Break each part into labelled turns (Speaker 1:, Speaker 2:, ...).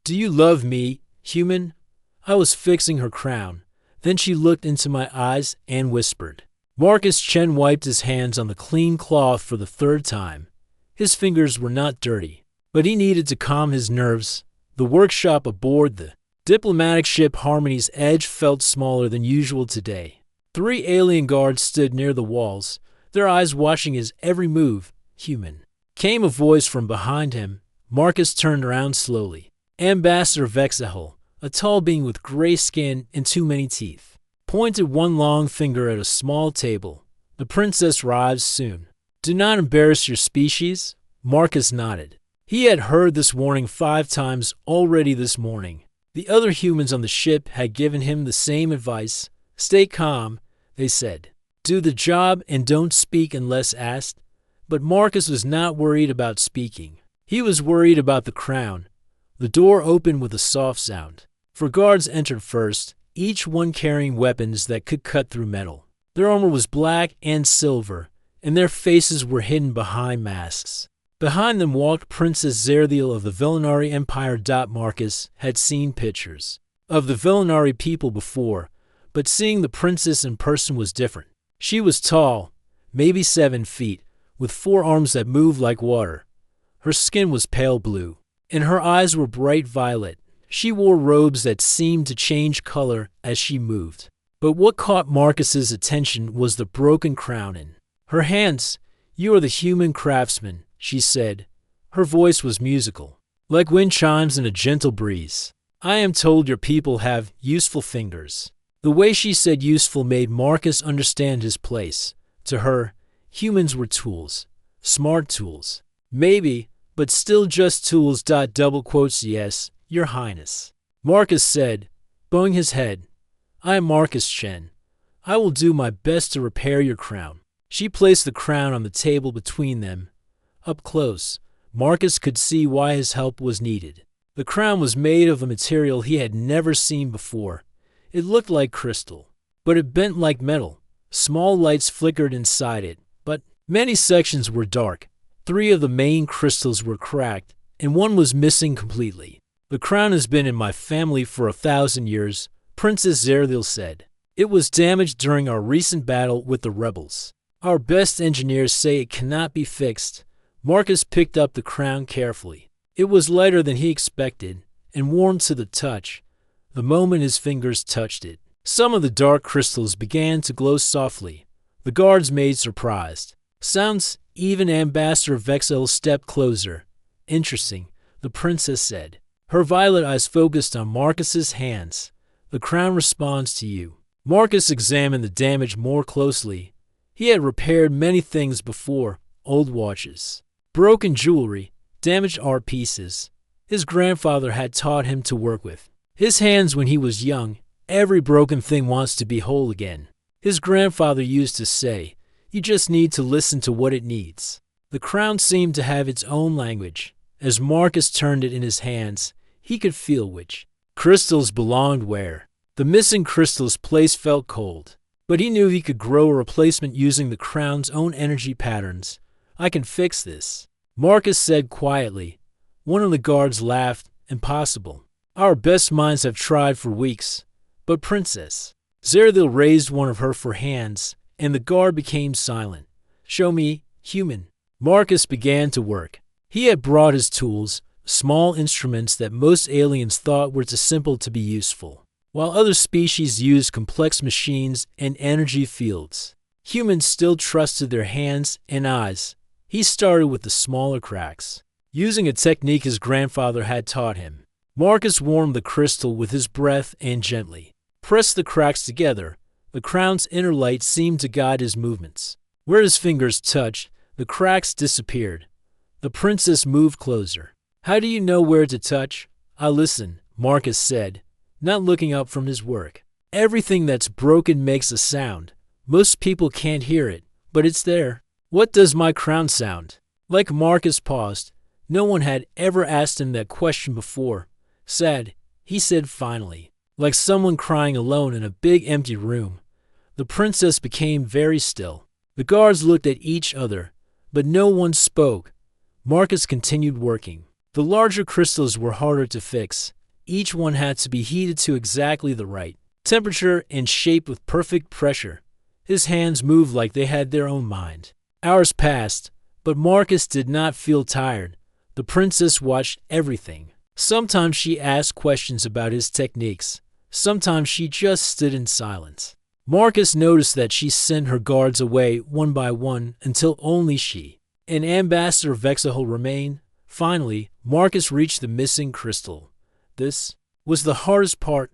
Speaker 1: "Do you love me, human?" I was fixing her crown. Then she looked into my eyes and whispered. Marcus Chen wiped his hands on the clean cloth for the third time. His fingers were not dirty, but he needed to calm his nerves. The workshop aboard the diplomatic ship Harmony's Edge felt smaller than usual today. 3 alien guards stood near the walls, their eyes watching his every move. "Human," came a voice from behind him. Marcus turned around slowly. Ambassador Vexahel, a tall being with gray skin and too many teeth, pointed one long finger at a small table. "The princess arrives soon. Do not embarrass your species." Marcus nodded. He had heard this warning 5 times already this morning. The other humans on the ship had given him the same advice. "Stay calm," they said. "Do the job and don't speak unless asked." But Marcus was not worried about speaking. He was worried about the crown. The door opened with a soft sound. 4 guards entered first, each one carrying weapons that could cut through metal. Their armor was black and silver, and their faces were hidden behind masks. Behind them walked Princess Zerthiel of the Villanari Empire. Marcus had seen pictures of the Villanari people before, but seeing the princess in person was different. She was tall, maybe 7 feet, with 4 arms that moved like water. Her skin was pale blue, and her eyes were bright violet. She wore robes that seemed to change color as she moved. But what caught Marcus's attention was the broken crown in her hands. "You are the human craftsman," she said. Her voice was musical, like wind chimes in a gentle breeze. "I am told your people have useful fingers." The way she said useful made Marcus understand his place. To her, humans were tools. Smart tools. Maybe, but still just tools. "Yes, Your Highness," Marcus said, bowing his head. "I am Marcus Chen. I will do my best to repair your crown." She placed the crown on the table between them. Up close, Marcus could see why his help was needed. The crown was made of a material he had never seen before. It looked like crystal, but it bent like metal. Small lights flickered inside it, but many sections were dark. 3 of the main crystals were cracked, and one was missing completely. "The crown has been in my family for 1,000 years, Princess Zerthiel said. "It was damaged during our recent battle with the rebels. Our best engineers say it cannot be fixed." Marcus picked up the crown carefully. It was lighter than he expected, and warm to the touch. The moment his fingers touched it, some of the dark crystals began to glow softly. The guards made surprised sounds. Even Ambassador Vexel stepped closer. "Interesting," the princess said. Her violet eyes focused on Marcus's hands. "The crown responds to you." Marcus examined the damage more closely. He had repaired many things before: old watches, broken jewelry, damaged art pieces. His grandfather had taught him to work with his hands when he was young. Every broken thing wants to be whole again. His grandfather used to say, "You just need to listen to what it needs." The crown seemed to have its own language. As Marcus turned it in his hands, he could feel which crystals belonged where. The missing crystal's place felt cold, but he knew he could grow a replacement using the crown's own energy patterns. "I can fix this," Marcus said quietly. One of the guards laughed. "Impossible. Our best minds have tried for weeks." "But Princess." Zerthiel raised one of her 4 hands, and the guard became silent. "Show me, human." Marcus began to work. He had brought his tools, small instruments that most aliens thought were too simple to be useful, while other species used complex machines and energy fields. Humans still trusted their hands and eyes. He started with the smaller cracks, using a technique his grandfather had taught him. Marcus warmed the crystal with his breath and gently pressed the cracks together. The crown's inner light seemed to guide his movements. Where his fingers touched, the cracks disappeared. The princess moved closer. "How do you know where to touch?" "I listen," Marcus said, not looking up from his work. "Everything that's broken makes a sound. Most people can't hear it, but it's there." "What does my crown sound like?" Marcus paused. No one had ever asked him that question before. "Sad," he said finally, like someone crying alone in a big empty room. The princess became very still. The guards looked at each other, but no one spoke. Marcus continued working. The larger crystals were harder to fix. Each one had to be heated to exactly the right temperature and shaped with perfect pressure. His hands moved like they had their own mind. Hours passed, but Marcus did not feel tired. The princess watched everything. Sometimes she asked questions about his techniques. Sometimes she just stood in silence. Marcus noticed that she sent her guards away one by one until only she and Ambassador Vexahol remained. Finally, Marcus reached the missing crystal. This was the hardest part.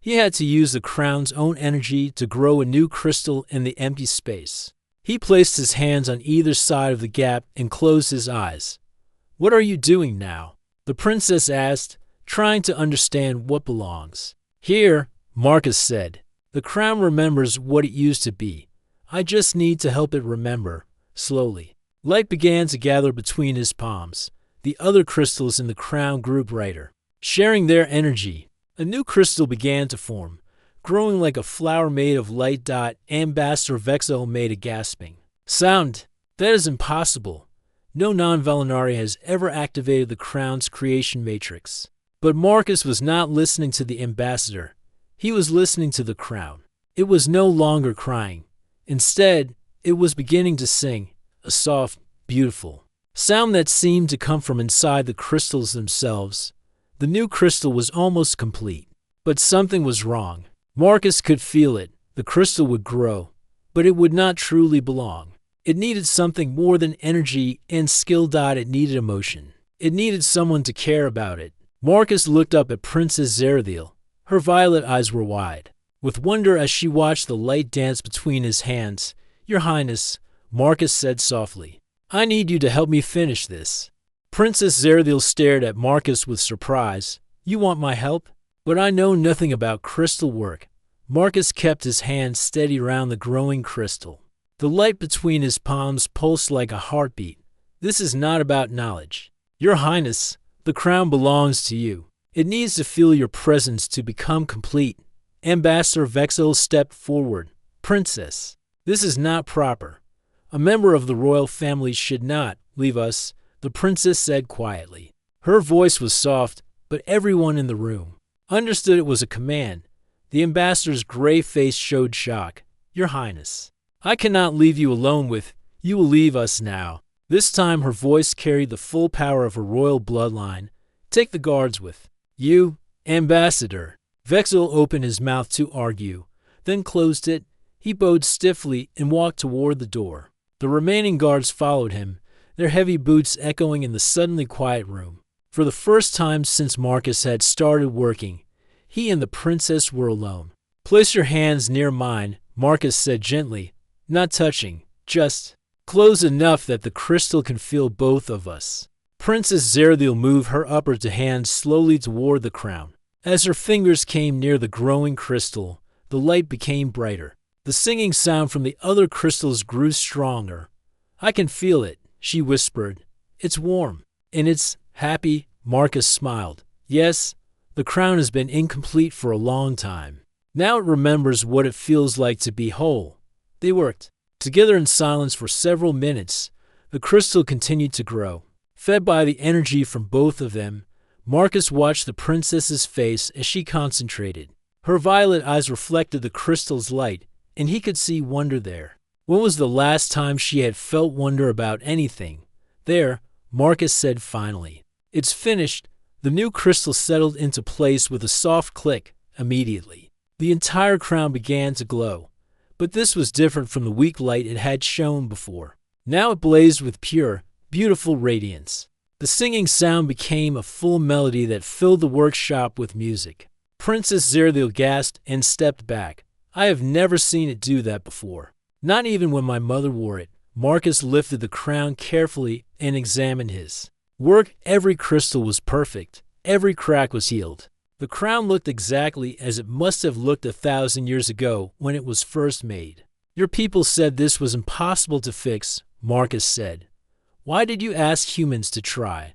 Speaker 1: He had to use the crown's own energy to grow a new crystal in the empty space. He placed his hands on either side of the gap and closed his eyes. "What are you doing now?" the princess asked, trying to understand what belongs. "Here," Marcus said. "The crown remembers what it used to be. I just need to help it remember." Slowly, light began to gather between his palms. The other crystals in the crown grew brighter. Sharing their energy, a new crystal began to form, growing like a flower made of light. Ambassador Vexahol made a gasping sound. "That is impossible. No non-Valinari has ever activated the crown's creation matrix." But Marcus was not listening to the ambassador. He was listening to the crown. It was no longer crying. Instead, it was beginning to sing, a soft, beautiful sound that seemed to come from inside the crystals themselves. The new crystal was almost complete. But something was wrong. Marcus could feel it. The crystal would grow, but it would not truly belong. It needed something more than energy and skill. It needed emotion. It needed someone to care about it. Marcus looked up at Princess Zerathiel. Her violet eyes were wide with wonder as she watched the light dance between his hands. "Your Highness," Marcus said softly, "I need you to help me finish this." Princess Zerathiel stared at Marcus with surprise. "You want my help? But I know nothing about crystal work." Marcus kept his hand steady around the growing crystal. The light between his palms pulsed like a heartbeat. "This is not about knowledge. Your Highness, the crown belongs to you. It needs to feel your presence to become complete." Ambassador Vexahol stepped forward. "Princess, this is not proper. A member of the royal family should not leave us," the princess said quietly. Her voice was soft, but everyone in the room understood it was a command. The ambassador's gray face showed shock. "Your Highness, I cannot leave you alone with. You will leave us now." This time her voice carried the full power of her royal bloodline. "Take the guards with you, Ambassador." Vexahol opened his mouth to argue, then closed it. He bowed stiffly and walked toward the door. The remaining guards followed him, their heavy boots echoing in the suddenly quiet room. For the first time since Marcus had started working, he and the princess were alone. "Place your hands near mine," Marcus said gently, "not touching, just close enough that the crystal can feel both of us." Princess Zerathiel moved her upper hand slowly toward the crown. As her fingers came near the growing crystal, the light became brighter. The singing sound from the other crystals grew stronger. "I can feel it," she whispered. "It's warm. And it's happy." Marcus smiled. "Yes, the crown has been incomplete for a long time. Now it remembers what it feels like to be whole." They worked together in silence for several minutes. The crystal continued to grow. Fed by the energy from both of them, Marcus watched the princess's face as she concentrated. Her violet eyes reflected the crystal's light, and he could see wonder there. When was the last time she had felt wonder about anything? "There," Marcus said finally. "It's finished." The new crystal settled into place with a soft click. Immediately, the entire crown began to glow. But this was different from the weak light it had shown before. Now it blazed with pure, beautiful radiance. The singing sound became a full melody that filled the workshop with music. Princess Zerathiel gasped and stepped back. "I have never seen it do that before. Not even when my mother wore it." Marcus lifted the crown carefully and examined his work. Every crystal was perfect. Every crack was healed. The crown looked exactly as it must have looked 1,000 years ago when it was first made. "Your people said this was impossible to fix," Marcus said. "Why did you ask humans to try?"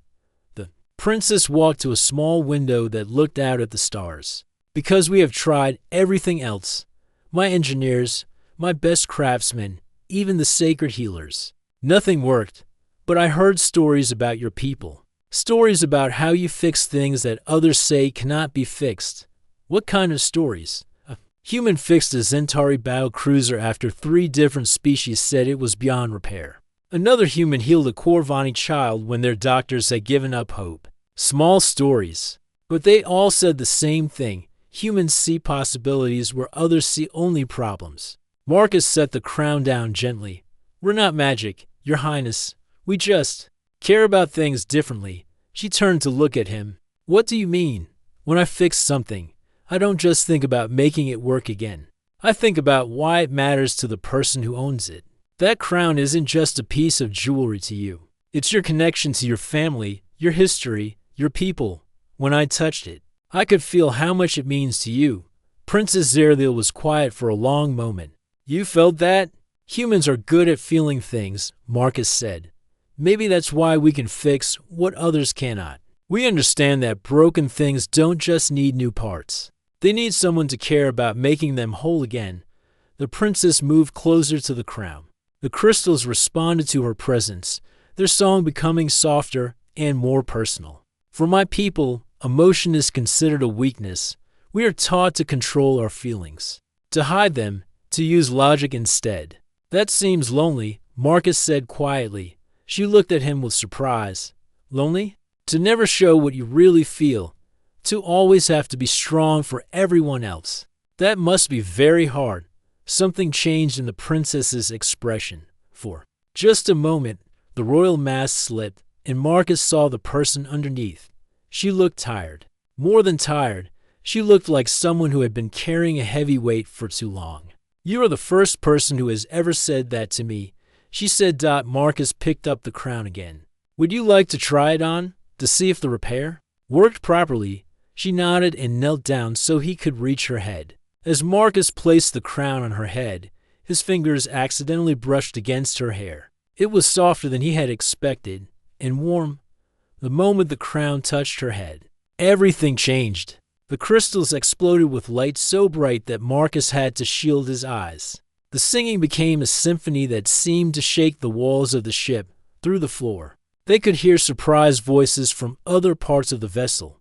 Speaker 1: The princess walked to a small window that looked out at the stars. "Because we have tried everything else. My engineers, my best craftsmen, even the sacred healers. Nothing worked. But I heard stories about your people. Stories about how you fix things that others say cannot be fixed. What kind of stories? A human fixed a Zentari battle cruiser after 3 different species said it was beyond repair. Another human healed a Corvani child when their doctors had given up hope. Small stories. But they all said the same thing. Humans see possibilities where others see only problems. Marcus set the crown down gently. We're not magic, Your Highness. We just care about things differently. She turned to look at him. What do you mean? When I fix something, I don't just think about making it work again. I think about why it matters to the person who owns it. That crown isn't just a piece of jewelry to you. It's your connection to your family, your history, your people. When I touched it, I could feel how much it means to you. Princess Zerdiel was quiet for a long moment. You felt that? Humans are good at feeling things, Marcus said. Maybe that's why we can fix what others cannot. We understand that broken things don't just need new parts. They need someone to care about making them whole again. The princess moved closer to the crown. The crystals responded to her presence, their song becoming softer and more personal. For my people, emotion is considered a weakness. We are taught to control our feelings, to hide them, to use logic instead. That seems lonely, Marcus said quietly. She looked at him with surprise. Lonely? To never show what you really feel. To always have to be strong for everyone else. That must be very hard. Something changed in the princess's expression. For just a moment, the royal mask slipped, and Marcus saw the person underneath. She looked tired. More than tired, she looked like someone who had been carrying a heavy weight for too long. You are the first person who has ever said that to me, she said. Marcus picked up the crown again. Would you like to try it on, to see if the repair worked properly? She nodded and knelt down so he could reach her head. As Marcus placed the crown on her head, his fingers accidentally brushed against her hair. It was softer than he had expected, and warm. The moment the crown touched her head, everything changed. The crystals exploded with light so bright that Marcus had to shield his eyes. The singing became a symphony that seemed to shake the walls of the ship through the floor. They could hear surprised voices from other parts of the vessel.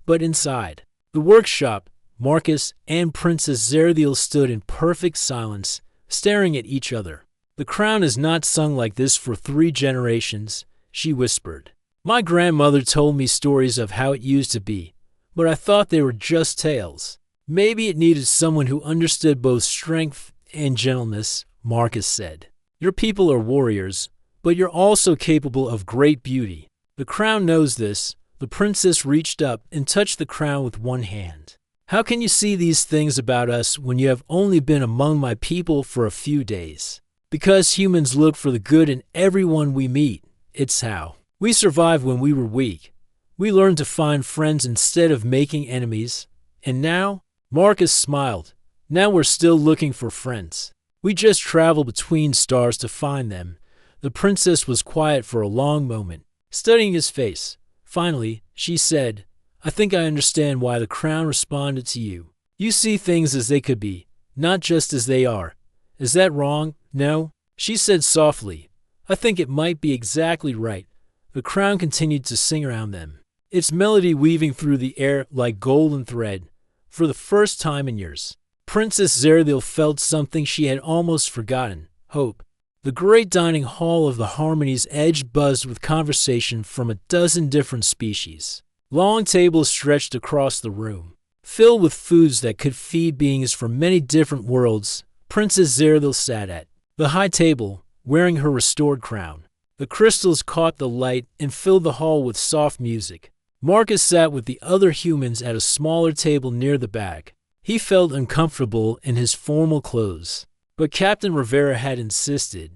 Speaker 1: But inside the workshop, Marcus and Princess Zerdiel stood in perfect silence, staring at each other. The crown is not sung like this for 3 generations, she whispered. My grandmother told me stories of how it used to be, but I thought they were just tales. Maybe it needed someone who understood both strength and gentleness, Marcus said. Your people are warriors, but you're also capable of great beauty. The crown knows this. The princess reached up and touched the crown with one hand. How can you see these things about us when you have only been among my people for a few days? Because humans look for the good in everyone we meet. It's how we survived when we were weak. We learned to find friends instead of making enemies. And now, Marcus smiled. Now we're still looking for friends. We just travel between stars to find them. The princess was quiet for a long moment, studying his face. Finally, she said, I think I understand why the crown responded to you. You see things as they could be, not just as they are. Is that wrong? No, she said softly. I think it might be exactly right. The crown continued to sing around them, its melody weaving through the air like golden thread. For the first time in years, Princess Zerdiel felt something she had almost forgotten, hope. The great dining hall of the Harmony's edge buzzed with conversation from a dozen different species. Long tables stretched across the room, filled with foods that could feed beings from many different worlds. Princess Zerdiel sat at the high table, wearing her restored crown. The crystals caught the light and filled the hall with soft music. Marcus sat with the other humans at a smaller table near the back. He felt uncomfortable in his formal clothes. But Captain Rivera had insisted.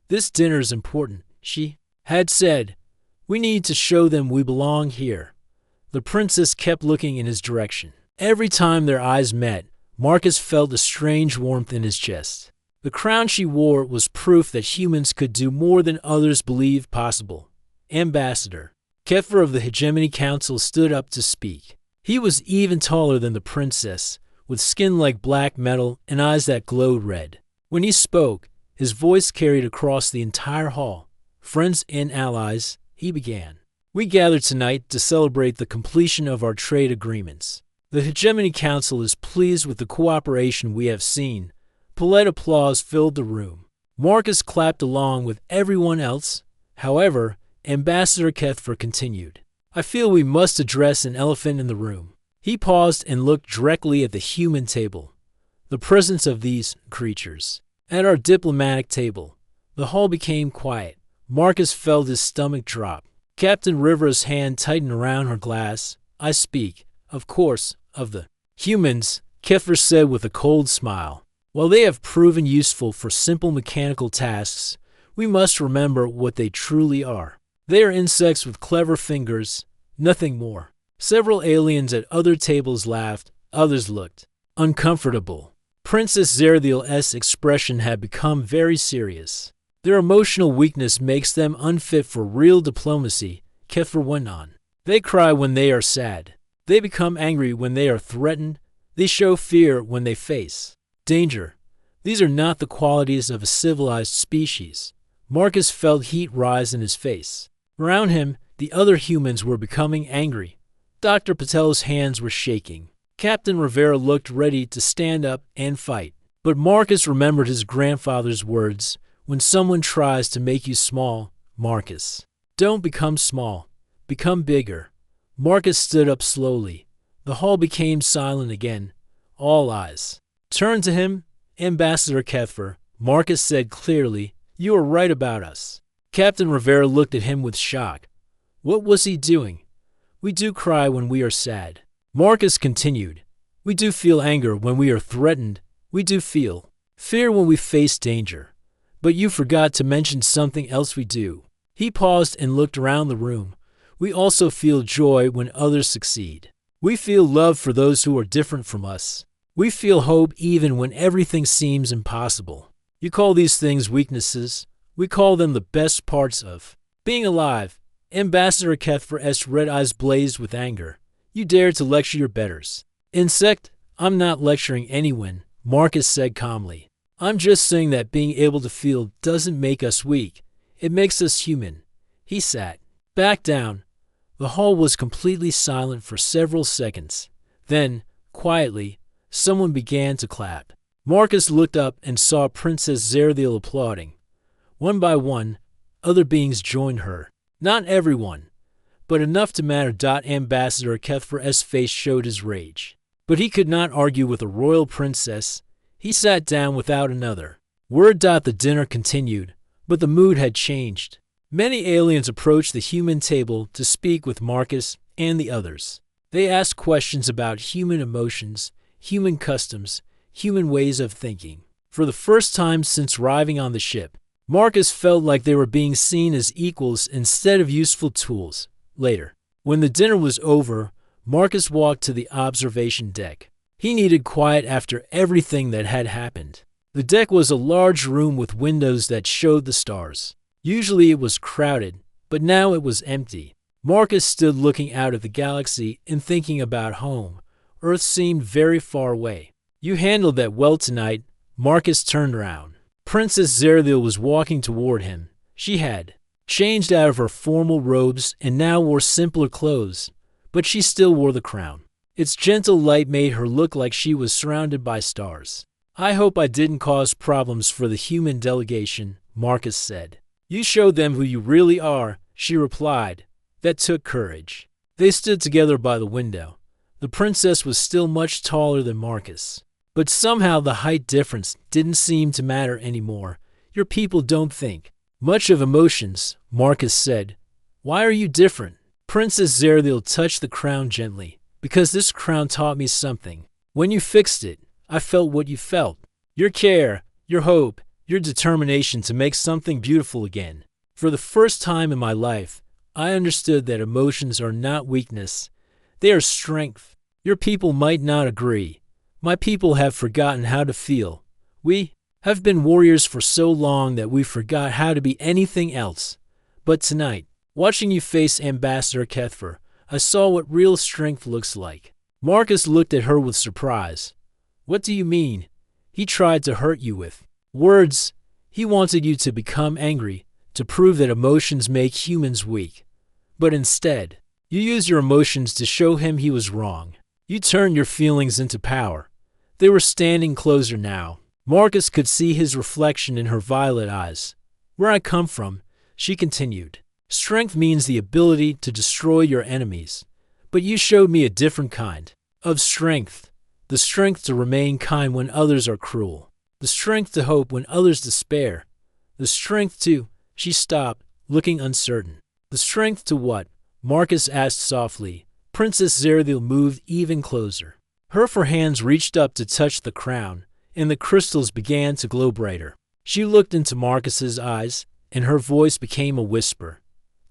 Speaker 1: This dinner's important, she had said. We need to show them we belong here. The princess kept looking in his direction. Every time their eyes met, Marcus felt a strange warmth in his chest. The crown she wore was proof that humans could do more than others believed possible. Ambassador Kefir of the Hegemony Council stood up to speak. He was even taller than the princess, with skin like black metal and eyes that glowed red. When he spoke, his voice carried across the entire hall. Friends and allies, he began. We gather tonight to celebrate the completion of our trade agreements. The Hegemony Council is pleased with the cooperation we have seen. Polite applause filled the room. Marcus clapped along with everyone else. However, Ambassador Kethfer continued. I feel we must address an elephant in the room. He paused and looked directly at the human table. The presence of these creatures. At our diplomatic table, the hall became quiet. Marcus felt his stomach drop. Captain Rivera's hand tightened around her glass. I speak, of course, of the humans, Kethfer said with a cold smile. While they have proven useful for simple mechanical tasks, we must remember what they truly are. They are insects with clever fingers, nothing more. Several aliens at other tables laughed, others looked uncomfortable. Princess Zerthiel's expression had become very serious. Their emotional weakness makes them unfit for real diplomacy, Kethfer went on. They cry when they are sad. They become angry when they are threatened. They show fear when they face danger. These are not the qualities of a civilized species. Marcus felt heat rise in his face. Around him, the other humans were becoming angry. Dr. Patel's hands were shaking. Captain Rivera looked ready to stand up and fight. But Marcus remembered his grandfather's words, when someone tries to make you small, Marcus, don't become small, become bigger. Marcus stood up slowly. The hall became silent again. All eyes turned to him. Ambassador Kethfer, Marcus said clearly, you are right about us. Captain Rivera looked at him with shock. What was he doing? We do cry when we are sad. Marcus continued. We do feel anger when we are threatened. We do feel fear when we face danger. But you forgot to mention something else we do. He paused and looked around the room. We also feel joy when others succeed. We feel love for those who are different from us. We feel hope even when everything seems impossible. You call these things weaknesses. We call them the best parts of being alive. Ambassador Kethfer's red eyes blazed with anger. You dare to lecture your betters. Insect, I'm not lecturing anyone, Marcus said calmly. I'm just saying that being able to feel doesn't make us weak. It makes us human. He sat back down. The hall was completely silent for several seconds. Then, quietly, someone began to clap. Marcus looked up and saw Princess Zerthiel applauding. One by one, other beings joined her. Not everyone, but enough to matter. Ambassador Kethfer's face showed his rage. But he could not argue with a royal princess. He sat down without another word. The dinner continued, but the mood had changed. Many aliens approached the human table to speak with Marcus and the others. They asked questions about human emotions, human customs, human ways of thinking. For the first time since arriving on the ship, Marcus felt like they were being seen as equals instead of useful tools. Later, when the dinner was over, Marcus walked to the observation deck. He needed quiet after everything that had happened. The deck was a large room with windows that showed the stars. Usually it was crowded, but now it was empty. Marcus stood looking out at the galaxy and thinking about home. Earth seemed very far away. You handled that well tonight. Marcus turned around. Princess Zerthiel was walking toward him. She had changed out of her formal robes and now wore simpler clothes, but she still wore the crown. Its gentle light made her look like she was surrounded by stars. I hope I didn't cause problems for the human delegation, Marcus said. You showed them who you really are, she replied. That took courage. They stood together by the window. The princess was still much taller than Marcus. But somehow the height difference didn't seem to matter anymore. Your people don't think much of emotions, Marcus said. Why are you different? Princess Zerthiel touched the crown gently. Because this crown taught me something. When you fixed it, I felt what you felt. Your care, your hope, your determination to make something beautiful again. For the first time in my life, I understood that emotions are not weakness. They are strength. Your people might not agree. My people have forgotten how to feel. We have been warriors for so long that we forgot how to be anything else. But tonight, watching you face Ambassador Kethfer, I saw what real strength looks like. Marcus looked at her with surprise. What do you mean? He tried to hurt you with words. He wanted you to become angry, to prove that emotions make humans weak. But instead, you use your emotions to show him he was wrong. You turn your feelings into power. They were standing closer now. Marcus could see his reflection in her violet eyes. Where I come from, she continued, strength means the ability to destroy your enemies. But you showed me a different kind of strength. The strength to remain kind when others are cruel. The strength to hope when others despair. The strength to... She stopped, looking uncertain. The strength to what? Marcus asked softly. Princess Zerathiel moved even closer. Her four hands reached up to touch the crown, and the crystals began to glow brighter. She looked into Marcus's eyes, and her voice became a whisper.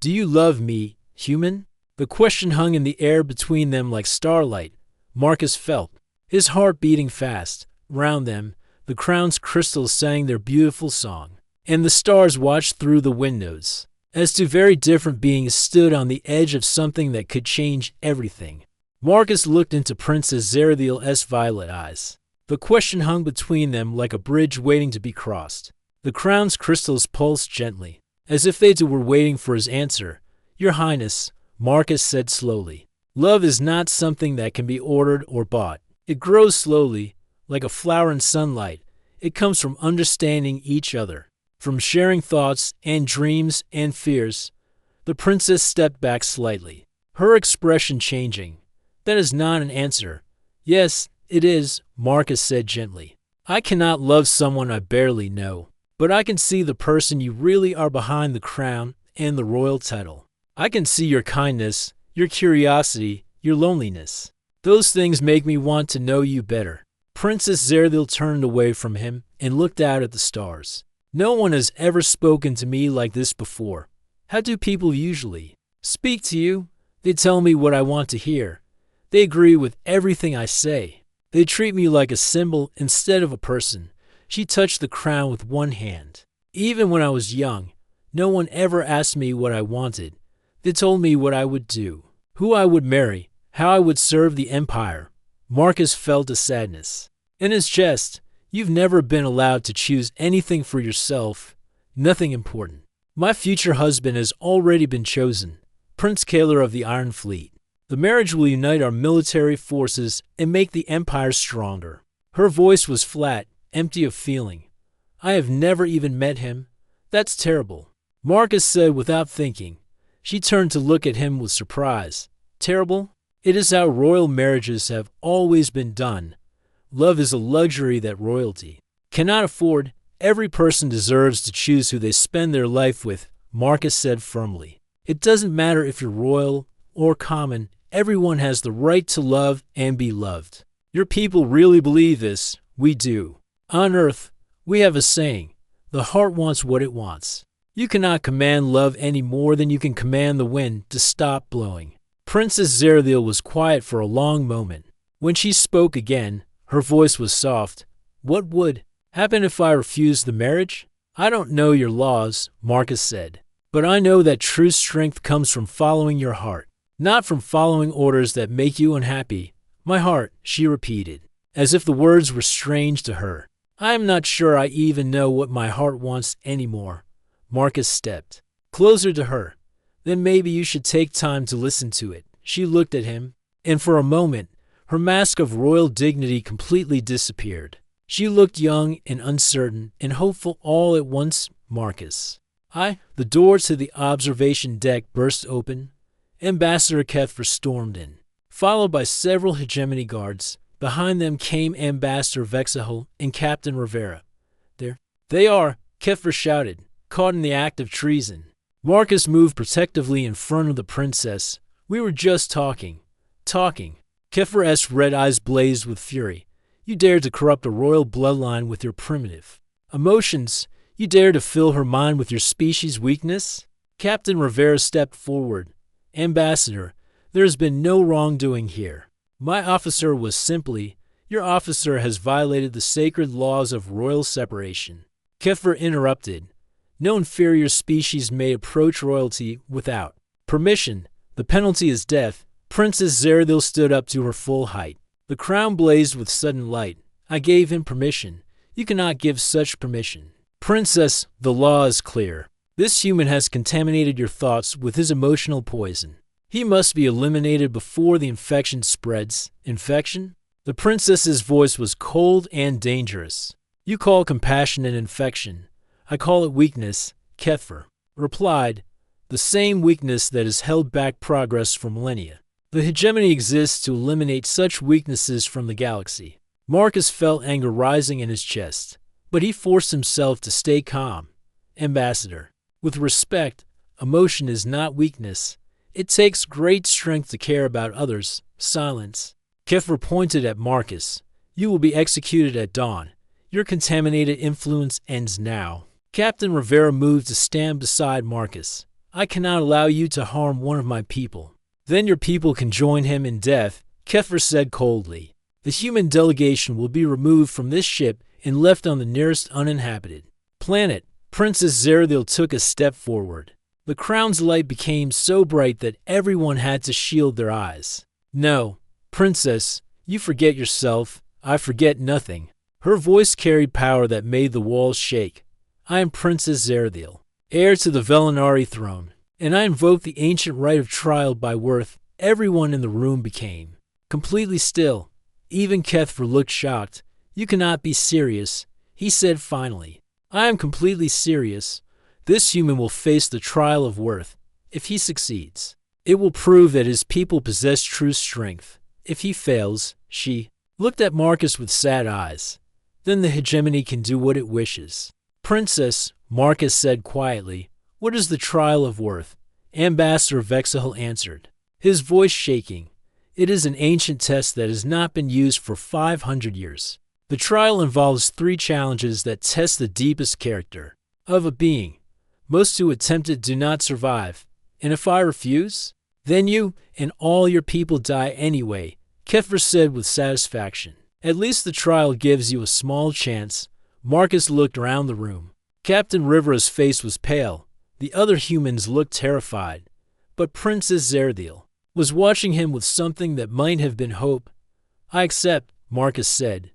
Speaker 1: Do you love me, human? The question hung in the air between them like starlight. Marcus felt his heart beating fast. Round them, the crown's crystals sang their beautiful song, and the stars watched through the windows, as two very different beings stood on the edge of something that could change everything. Marcus looked into Princess Zerathiel's violet eyes. The question hung between them like a bridge waiting to be crossed. The crown's crystals pulsed gently, as if they too were waiting for his answer. Your Highness, Marcus said slowly, love is not something that can be ordered or bought. It grows slowly, like a flower in sunlight. It comes from understanding each other, from sharing thoughts and dreams and fears. The princess stepped back slightly, her expression changing. That is not an answer. Yes, it is, Marcus said gently. I cannot love someone I barely know, but I can see the person you really are behind the crown and the royal title. I can see your kindness, your curiosity, your loneliness. Those things make me want to know you better. Princess Zerathiel turned away from him and looked out at the stars. No one has ever spoken to me like this before. How do people usually speak to you? They tell me what I want to hear. They agree with everything I say. They treat me like a symbol instead of a person. She touched the crown with one hand. Even when I was young, no one ever asked me what I wanted. They told me what I would do, who I would marry, how I would serve the empire. Marcus felt a sadness in his chest. You've never been allowed to choose anything for yourself, nothing important. My future husband has already been chosen, Prince Kaler of the Iron Fleet. The marriage will unite our military forces and make the empire stronger. Her voice was flat, empty of feeling. I have never even met him. That's terrible, Marcus said without thinking. She turned to look at him with surprise. Terrible? It is how royal marriages have always been done. Love is a luxury that royalty cannot afford. Every person deserves to choose who they spend their life with, Marcus said firmly. It doesn't matter if you're royal or common. Everyone has the right to love and be loved. Your people really believe this. We do. On Earth, we have a saying, the heart wants what it wants. You cannot command love any more than you can command the wind to stop blowing. Princess Zerathiel was quiet for a long moment. When she spoke again, her voice was soft. What would happen if I refused the marriage? I don't know your laws, Marcus said, but I know that true strength comes from following your heart, not from following orders that make you unhappy. My heart, she repeated, as if the words were strange to her. I am not sure I even know what my heart wants anymore. Marcus stepped closer to her. Then maybe you should take time to listen to it. She looked at him, and for a moment, her mask of royal dignity completely disappeared. She looked young and uncertain and hopeful all at once. Marcus. The door to the observation deck burst open. Ambassador Kethver stormed in, followed by several hegemony guards. Behind them came Ambassador Vexahol and Captain Rivera. There they are, Kethver shouted, caught in the act of treason. Marcus moved protectively in front of the princess. We were just talking. Kethver's red eyes blazed with fury. You dared to corrupt a royal bloodline with your primitive emotions. You dared to fill her mind with your species' weakness? Captain Rivera stepped forward. Ambassador, there has been no wrongdoing here. My officer was simply, your officer has violated the sacred laws of royal separation. Kethver interrupted. No inferior species may approach royalty without permission. The penalty is death. Princess Zerathiel stood up to her full height. The crown blazed with sudden light. I gave him permission. You cannot give such permission. Princess, the law is clear. This human has contaminated your thoughts with his emotional poison. He must be eliminated before the infection spreads. Infection? The princess's voice was cold and dangerous. You call compassion an infection. I call it weakness, Kefir replied, the same weakness that has held back progress for millennia. The hegemony exists to eliminate such weaknesses from the galaxy. Marcus felt anger rising in his chest, but he forced himself to stay calm. Ambassador, with respect, emotion is not weakness. It takes great strength to care about others. Silence. Kefir pointed at Marcus. You will be executed at dawn. Your contaminated influence ends now. Captain Rivera moved to stand beside Marcus. I cannot allow you to harm one of my people. Then your people can join him in death, Kefir said coldly. The human delegation will be removed from this ship and left on the nearest uninhabited planet. Princess Zerdil took a step forward. The crown's light became so bright that everyone had to shield their eyes. No, Princess, you forget yourself. I forget nothing. Her voice carried power that made the walls shake. I am Princess Zerdil, heir to the Velinari throne, and I invoke the ancient right of trial by worth. Everyone in the room became completely still. Even Kefir looked shocked. You cannot be serious, he said finally. I am completely serious. This human will face the trial of worth. If he succeeds, it will prove that his people possess true strength. If he fails, she looked at Marcus with sad eyes. Then the hegemony can do what it wishes. Princess, Marcus said quietly, what is the trial of worth? Ambassador Vexahel answered, his voice shaking. It is an ancient test that has not been used for 500 years. The trial involves 3 challenges that test the deepest character of a being. Most who attempt it do not survive. And if I refuse, then you and all your people die anyway, Kefir said with satisfaction. At least the trial gives you a small chance. Marcus looked around the room. Captain Rivera's face was pale. The other humans looked terrified. But Princess Zerdil was watching him with something that might have been hope. I accept, Marcus said.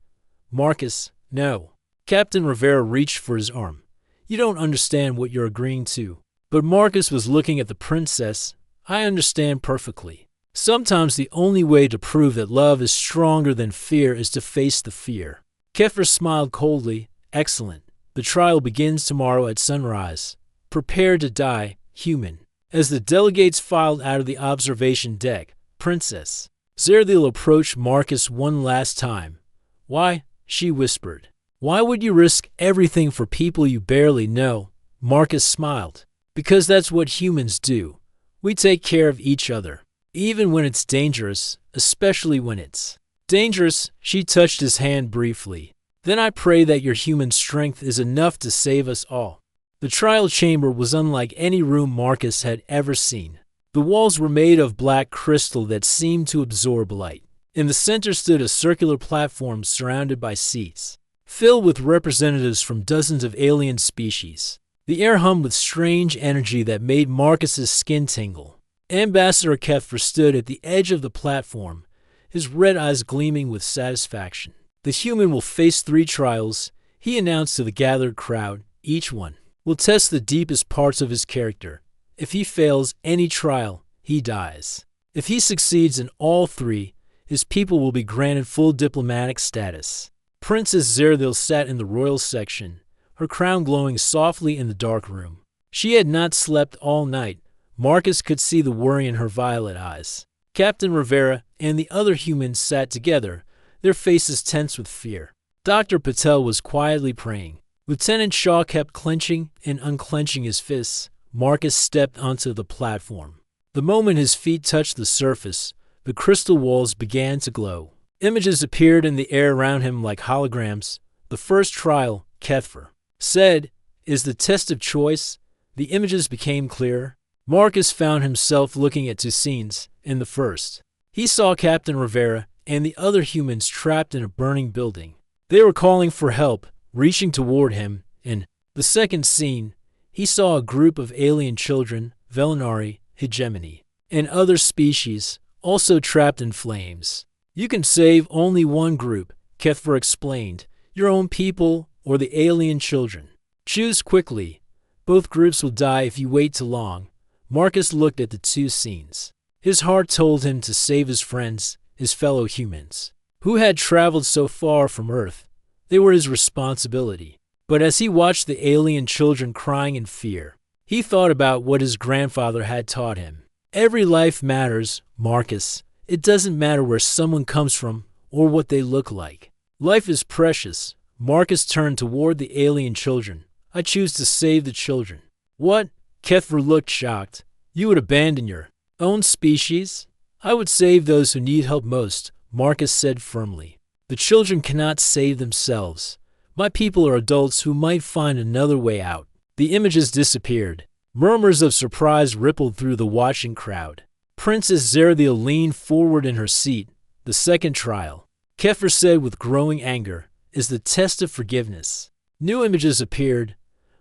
Speaker 1: Marcus, no. Captain Rivera reached for his arm. You don't understand what you're agreeing to. But Marcus was looking at the princess. I understand perfectly. Sometimes the only way to prove that love is stronger than fear is to face the fear. Kefir smiled coldly. Excellent. The trial begins tomorrow at sunrise. Prepare to die, human. As the delegates filed out of the observation deck, Princess Zerdil approached Marcus one last time. Why? She whispered. Why would you risk everything for people you barely know? Marcus smiled. Because that's what humans do. We take care of each other. Even when it's dangerous, especially when it's dangerous, she touched his hand briefly. Then I pray that your human strength is enough to save us all. The trial chamber was unlike any room Marcus had ever seen. The walls were made of black crystal that seemed to absorb light. In the center stood a circular platform surrounded by seats, filled with representatives from dozens of alien species. The air hummed with strange energy that made Marcus's skin tingle. Ambassador Kefir stood at the edge of the platform, his red eyes gleaming with satisfaction. The human will face 3 trials, he announced to the gathered crowd. Each one will test the deepest parts of his character. If he fails any trial, he dies. If he succeeds in all 3, his people will be granted full diplomatic status. Princess Zerdil sat in the royal section, her crown glowing softly in the dark room. She had not slept all night. Marcus could see the worry in her violet eyes. Captain Rivera and the other humans sat together, their faces tense with fear. Dr. Patel was quietly praying. Lieutenant Shaw kept clenching and unclenching his fists. Marcus stepped onto the platform. The moment his feet touched the surface, the crystal walls began to glow. Images appeared in the air around him like holograms. The first trial, Kefir said, is the test of choice. The images became clearer. Marcus found himself looking at 2 scenes. In the first, he saw Captain Rivera and the other humans trapped in a burning building. They were calling for help, reaching toward him. In the second scene, he saw a group of alien children, Velinari, hegemony, and other species, also trapped in flames. You can save only one group, Kefir explained, your own people or the alien children. Choose quickly. Both groups will die if you wait too long. Marcus looked at the two scenes. His heart told him to save his friends, his fellow humans, who had traveled so far from Earth. They were his responsibility. But as he watched the alien children crying in fear, he thought about what his grandfather had taught him. Every life matters, Marcus. It doesn't matter where someone comes from or what they look like. Life is precious. Marcus turned toward the alien children. I choose to save the children. What? Kethver looked shocked. You would abandon your own species? I would save those who need help most, Marcus said firmly. The children cannot save themselves. My people are adults who might find another way out. The images disappeared. Murmurs of surprise rippled through the watching crowd. Princess Zerdiel leaned forward in her seat. The second trial, Kethver said with growing anger, is the test of forgiveness. New images appeared.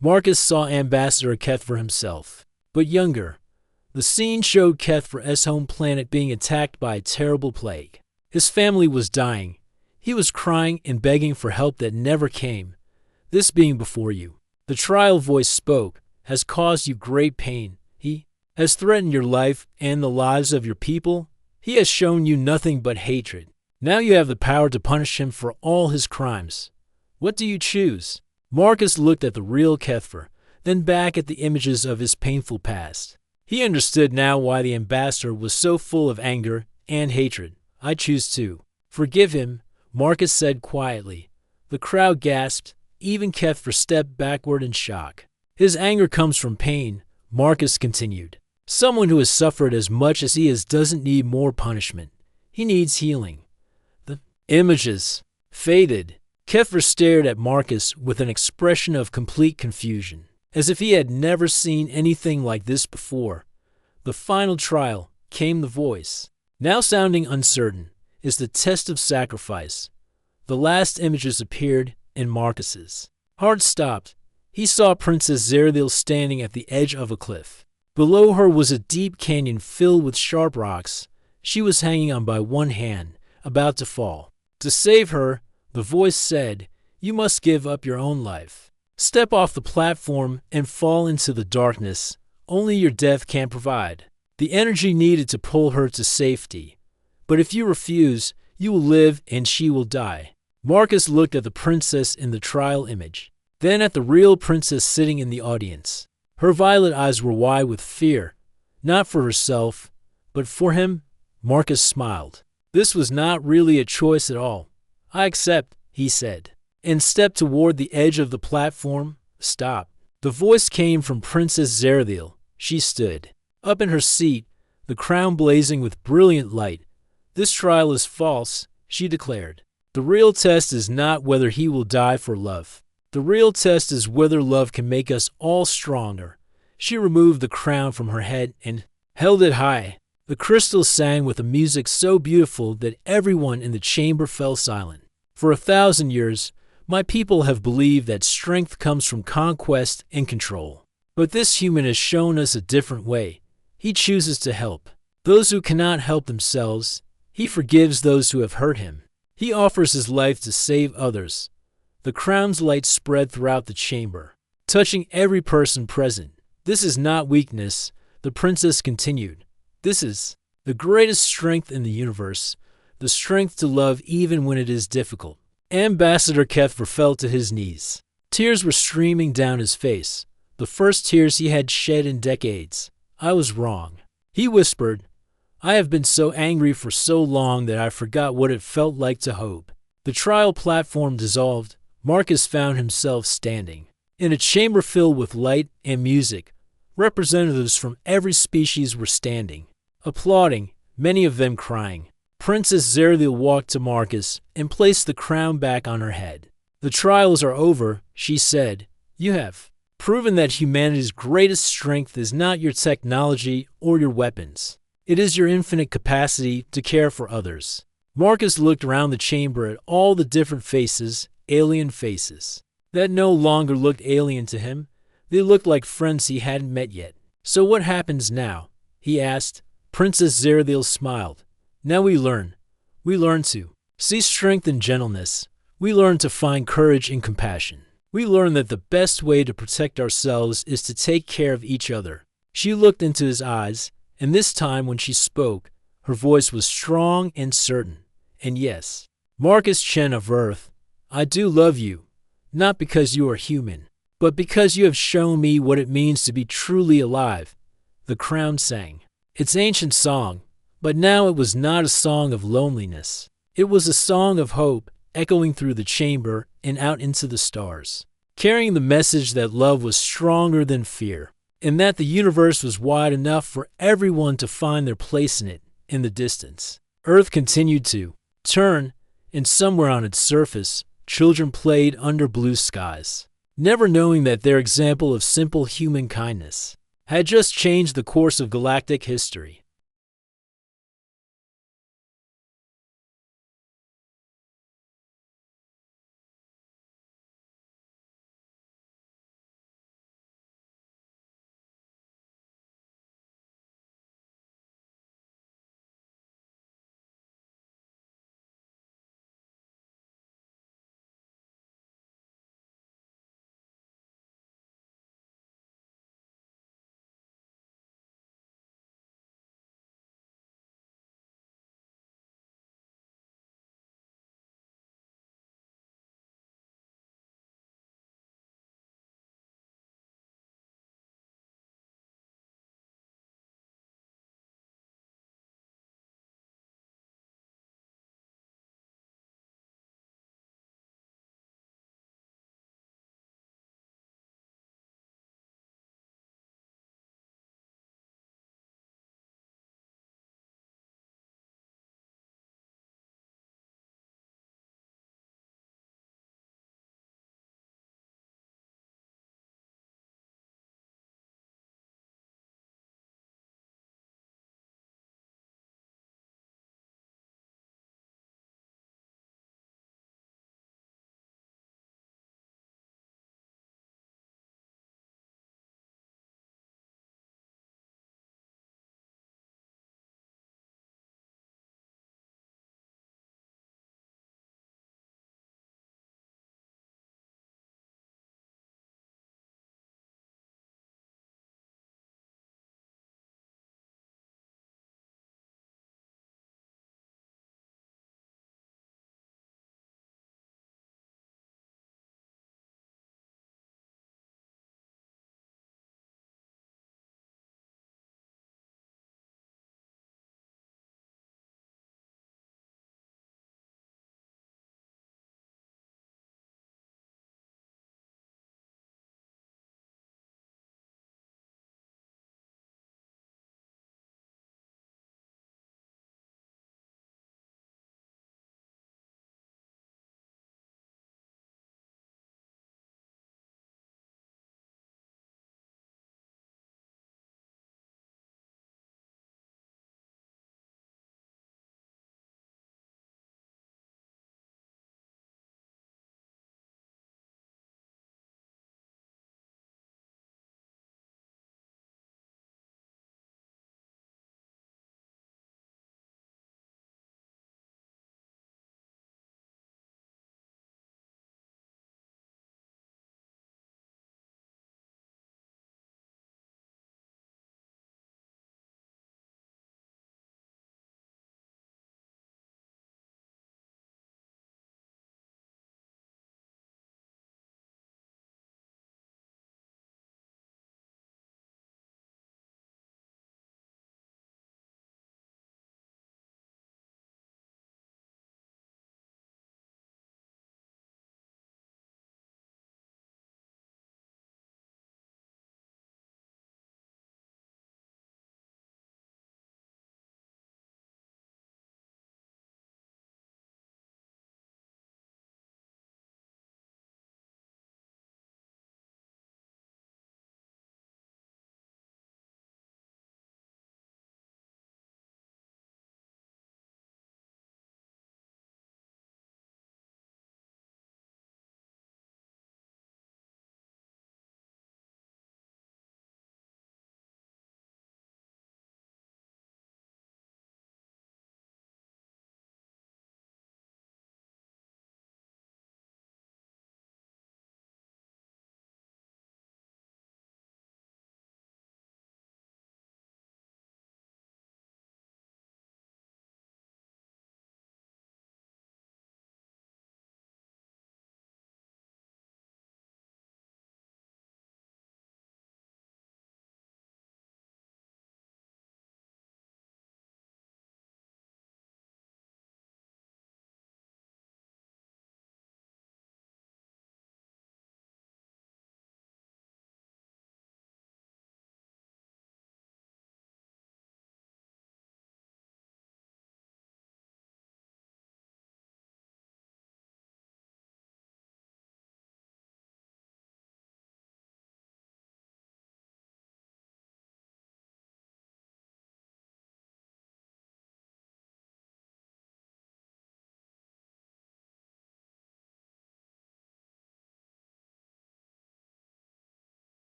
Speaker 1: Marcus saw Ambassador Kethver himself, but younger. The scene showed Kethver's home planet being attacked by a terrible plague. His family was dying. He was crying and begging for help that never came. This being before you, the trial voice spoke, has caused you great pain. He has threatened your life and the lives of your people. He has shown you nothing but hatred. Now you have the power to punish him for all his crimes. What do you choose? Marcus looked at the real Kethver, then back at the images of his painful past. He understood now why the ambassador was so full of anger and hatred. I choose to forgive him, Marcus said quietly. The crowd gasped. Even Kethver stepped backward in shock. His anger comes from pain, Marcus continued. Someone who has suffered as much as he has doesn't need more punishment. He needs healing. The images faded. Kethver stared at Marcus with an expression of complete confusion, as if he had never seen anything like this before. The final trial, came the voice, now sounding uncertain, is the test of sacrifice. The last images appeared, and Marcus's heart stopped. He saw Princess Zerdiel standing at the edge of a cliff. Below her was a deep canyon filled with sharp rocks. She was hanging on by one hand, about to fall. To save her, the voice said, you must give up your own life. Step off the platform and fall into the darkness. Only your death can provide the energy needed to pull her to safety. But if you refuse, you will live and she will die. Marcus looked at the princess in the trial image, then at the real princess sitting in the audience. Her violet eyes were wide with fear, not for herself, but for him. Marcus smiled. This was not really a choice at all. I accept, he said, and stepped toward the edge of the platform. Stop. The voice came from Princess Zerdiel. She stood up in her seat, the crown blazing with brilliant light. This trial is false, she declared. The real test is not whether he will die for love. The real test is whether love can make us all stronger. She removed the crown from her head and held it high. The crystal sang with a music so beautiful that everyone in the chamber fell silent. For 1,000 years, my people have believed that strength comes from conquest and control. But this human has shown us a different way. He chooses to help those who cannot help themselves. He forgives those who have hurt him. He offers his life to save others. The crown's light spread throughout the chamber, touching every person present. This is not weakness, the princess continued. This is the greatest strength in the universe, the strength to love even when it is difficult. Ambassador Kethver fell to his knees. Tears were streaming down his face, the first tears he had shed in decades. I was wrong, he whispered. I have been so angry for so long that I forgot what it felt like to hope. The trial platform dissolved. Marcus found himself standing in a chamber filled with light and music. Representatives from every species were standing, applauding, many of them crying. Princess Zerdiel walked to Marcus and placed the crown back on her head. The trials are over, she said. You have proven that humanity's greatest strength is not your technology or your weapons. It is your infinite capacity to care for others. Marcus looked around the chamber at all the different faces, alien faces, that no longer looked alien to him. They looked like friends he hadn't met yet. So what happens now? He asked. Princess Zerdiel smiled. Now we learn. We learn to see strength and gentleness. We learn to find courage and compassion. We learned that the best way to protect ourselves is to take care of each other. She looked into his eyes, and this time when she spoke, her voice was strong and certain. And yes, Marcus Chen of Earth, I do love you, not because you are human, but because you have shown me what it means to be truly alive. The crown sang its ancient song, but now it was not a song of loneliness. It was a song of hope, echoing through the chamber and out into the stars, carrying the message that love was stronger than fear, and that the universe was wide enough for everyone to find their place in it. In the distance, Earth continued to turn, and somewhere on its surface, children played under blue skies, never knowing that their example of simple human kindness had just changed the course of galactic history.